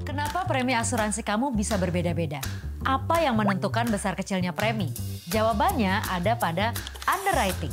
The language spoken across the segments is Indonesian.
Kenapa premi asuransi kamu bisa berbeda-beda? Apa yang menentukan besar kecilnya premi? Jawabannya ada pada underwriting.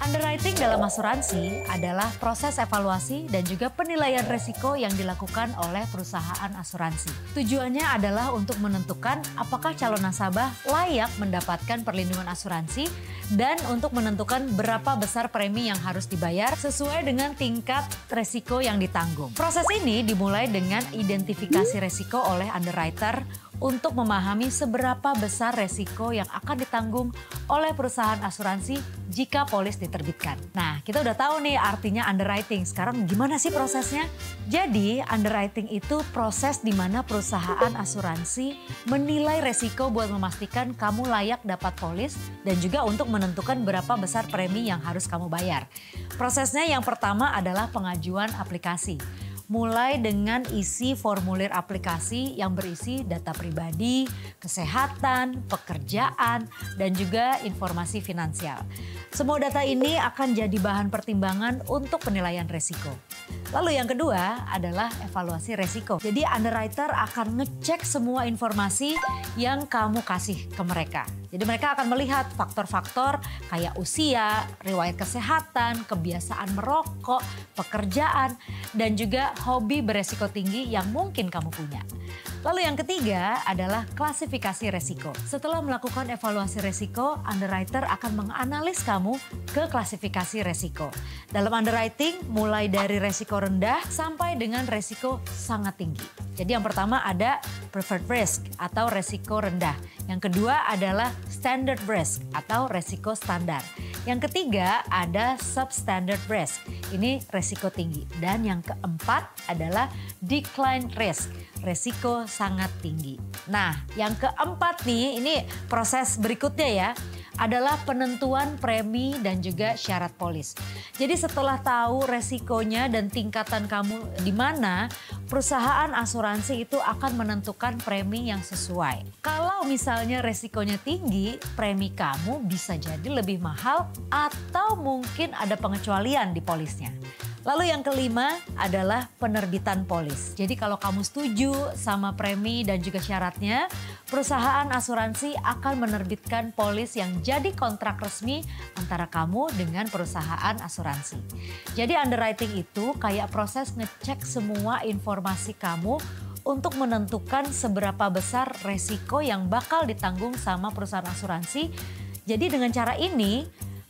Underwriting dalam asuransi adalah proses evaluasi dan juga penilaian risiko yang dilakukan oleh perusahaan asuransi. Tujuannya adalah untuk menentukan apakah calon nasabah layak mendapatkan perlindungan asuransi dan untuk menentukan berapa besar premi yang harus dibayar sesuai dengan tingkat risiko yang ditanggung. Proses ini dimulai dengan identifikasi risiko oleh underwriter untuk memahami seberapa besar risiko yang akan ditanggung oleh perusahaan asuransi jika polis diterbitkan. Nah, kita udah tahu nih artinya underwriting. Sekarang gimana sih prosesnya? Jadi, underwriting itu proses di mana perusahaan asuransi menilai risiko buat memastikan kamu layak dapat polis dan juga untuk menentukan berapa besar premi yang harus kamu bayar. Prosesnya yang pertama adalah pengajuan aplikasi. Mulai dengan isi formulir aplikasi yang berisi data pribadi, kesehatan, pekerjaan, dan juga informasi finansial. Semua data ini akan jadi bahan pertimbangan untuk penilaian risiko. Lalu yang kedua adalah evaluasi risiko. Jadi underwriter akan ngecek semua informasi yang kamu kasih ke mereka. Jadi mereka akan melihat faktor-faktor kayak usia, riwayat kesehatan, kebiasaan merokok, pekerjaan, dan juga hobi beresiko tinggi yang mungkin kamu punya. Lalu yang ketiga adalah klasifikasi risiko. Setelah melakukan evaluasi risiko, underwriter akan menganalis kamu ke klasifikasi risiko. Dalam underwriting mulai dari risiko rendah sampai dengan risiko sangat tinggi. Jadi yang pertama ada preferred risk atau risiko rendah. Yang kedua adalah standard risk atau risiko standar. Yang ketiga ada substandard risk, ini risiko tinggi. Dan yang keempat adalah decline risk, risiko sangat tinggi. Nah yang keempat nih, ini proses berikutnya ya, adalah penentuan premi dan juga syarat polis. Jadi setelah tahu resikonya dan tingkatan kamu di mana, perusahaan asuransi itu akan menentukan premi yang sesuai. Kalau misalnya resikonya tinggi, premi kamu bisa jadi lebih mahal atau mungkin ada pengecualian di polisnya. Lalu yang kelima adalah penerbitan polis. Jadi kalau kamu setuju sama premi dan juga syaratnya, perusahaan asuransi akan menerbitkan polis yang jadi kontrak resmi antara kamu dengan perusahaan asuransi. Jadi underwriting itu kayak proses ngecek semua informasi kamu untuk menentukan seberapa besar resiko yang bakal ditanggung sama perusahaan asuransi. Jadi dengan cara ini,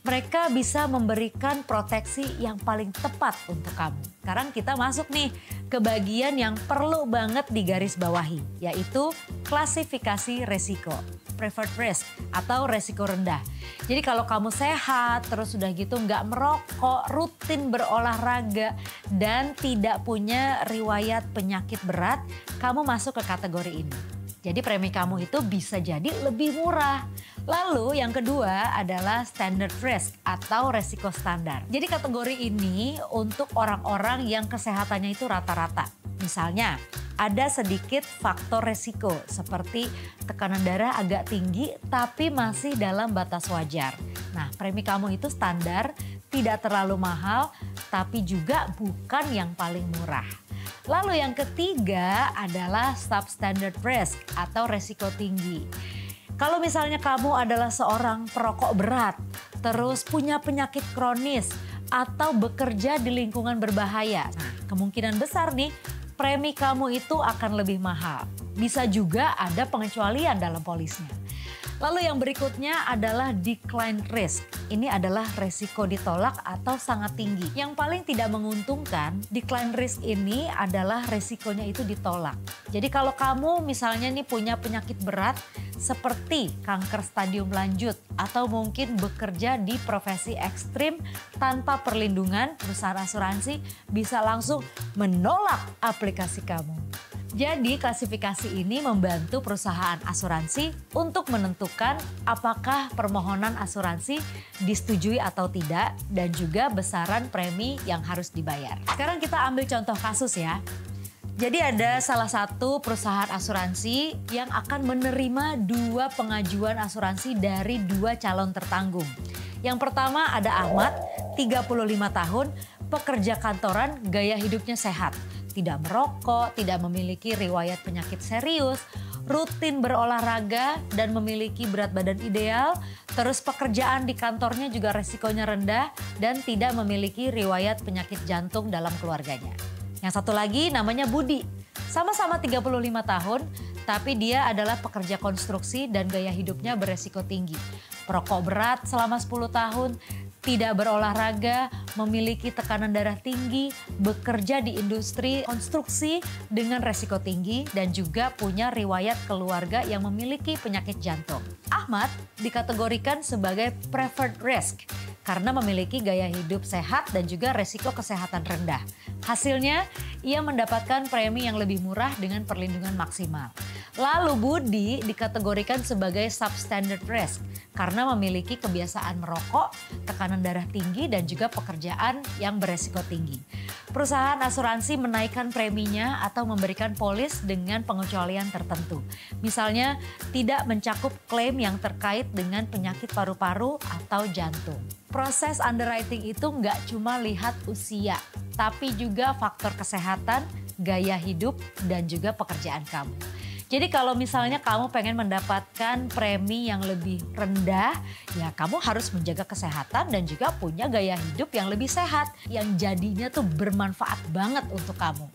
mereka bisa memberikan proteksi yang paling tepat untuk kamu. Sekarang kita masuk nih ke bagian yang perlu banget digarisbawahi, yaitu klasifikasi risiko, preferred risk atau risiko rendah. Jadi kalau kamu sehat, terus udah gitu nggak merokok, rutin berolahraga, dan tidak punya riwayat penyakit berat, kamu masuk ke kategori ini. Jadi premi kamu itu bisa jadi lebih murah. Lalu yang kedua adalah standard risk atau resiko standar. Jadi kategori ini untuk orang-orang yang kesehatannya itu rata-rata. Misalnya ada sedikit faktor resiko seperti tekanan darah agak tinggi tapi masih dalam batas wajar. Nah premi kamu itu standar, tidak terlalu mahal tapi juga bukan yang paling murah. Lalu yang ketiga adalah substandard risk atau resiko tinggi. Kalau misalnya kamu adalah seorang perokok berat, terus punya penyakit kronis, atau bekerja di lingkungan berbahaya, nah, kemungkinan besar nih premi kamu itu akan lebih mahal. Bisa juga ada pengecualian dalam polisnya. Lalu yang berikutnya adalah decline risk. Ini adalah resiko ditolak atau sangat tinggi. Yang paling tidak menguntungkan, decline risk ini adalah resikonya itu ditolak. Jadi kalau kamu misalnya nih punya penyakit berat seperti kanker stadium lanjut atau mungkin bekerja di profesi ekstrim tanpa perlindungan, perusahaan asuransi bisa langsung menolak aplikasi kamu. Jadi klasifikasi ini membantu perusahaan asuransi untuk menentukan apakah permohonan asuransi disetujui atau tidak dan juga besaran premi yang harus dibayar. Sekarang kita ambil contoh kasus ya. Jadi ada salah satu perusahaan asuransi yang akan menerima 2 pengajuan asuransi dari 2 calon tertanggung. Yang pertama ada Ahmad, 35 tahun, Pekerja kantoran gaya hidupnya sehat, tidak merokok, tidak memiliki riwayat penyakit serius, rutin berolahraga dan memiliki berat badan ideal, terus pekerjaan di kantornya juga resikonya rendah dan tidak memiliki riwayat penyakit jantung dalam keluarganya. Yang satu lagi namanya Budi, sama-sama 35 tahun, tapi dia adalah pekerja konstruksi dan gaya hidupnya beresiko tinggi. Perokok berat selama 10 tahun, tidak berolahraga, memiliki tekanan darah tinggi, bekerja di industri konstruksi dengan resiko tinggi, dan juga punya riwayat keluarga yang memiliki penyakit jantung. Ahmad dikategorikan sebagai preferred risk karena memiliki gaya hidup sehat dan juga resiko kesehatan rendah. Hasilnya, ia mendapatkan premi yang lebih murah dengan perlindungan maksimal. Lalu Budi dikategorikan sebagai substandard risk karena memiliki kebiasaan merokok, tekanan darah tinggi, dan juga pekerjaan yang beresiko tinggi. Perusahaan asuransi menaikkan preminya atau memberikan polis dengan pengecualian tertentu. Misalnya tidak mencakup klaim yang terkait dengan penyakit paru-paru atau jantung. Proses underwriting itu nggak cuma lihat usia, tapi juga faktor kesehatan, gaya hidup, dan juga pekerjaan kamu. Jadi kalau misalnya kamu pengen mendapatkan premi yang lebih rendah, ya kamu harus menjaga kesehatan dan juga punya gaya hidup yang lebih sehat, yang jadinya tuh bermanfaat banget untuk kamu.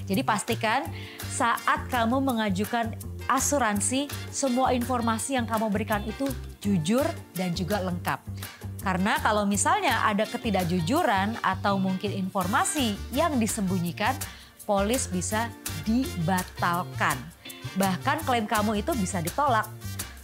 Jadi pastikan saat kamu mengajukan asuransi, semua informasi yang kamu berikan itu jujur dan juga lengkap. Karena kalau misalnya ada ketidakjujuran atau mungkin informasi yang disembunyikan, polis bisa dibatalkan. Bahkan klaim kamu itu bisa ditolak.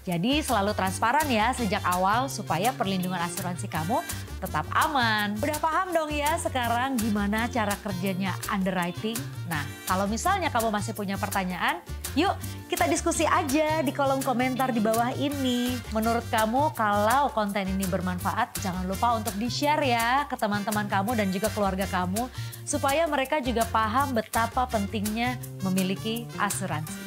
Jadi selalu transparan ya sejak awal supaya perlindungan asuransi kamu tetap aman. Udah paham dong ya sekarang gimana cara kerjanya underwriting? Nah, kalau misalnya kamu masih punya pertanyaan, yuk kita diskusi aja di kolom komentar di bawah ini. Menurut kamu kalau konten ini bermanfaat, jangan lupa untuk di-share ya ke teman-teman kamu dan juga keluarga kamu supaya mereka juga paham betapa pentingnya memiliki asuransi.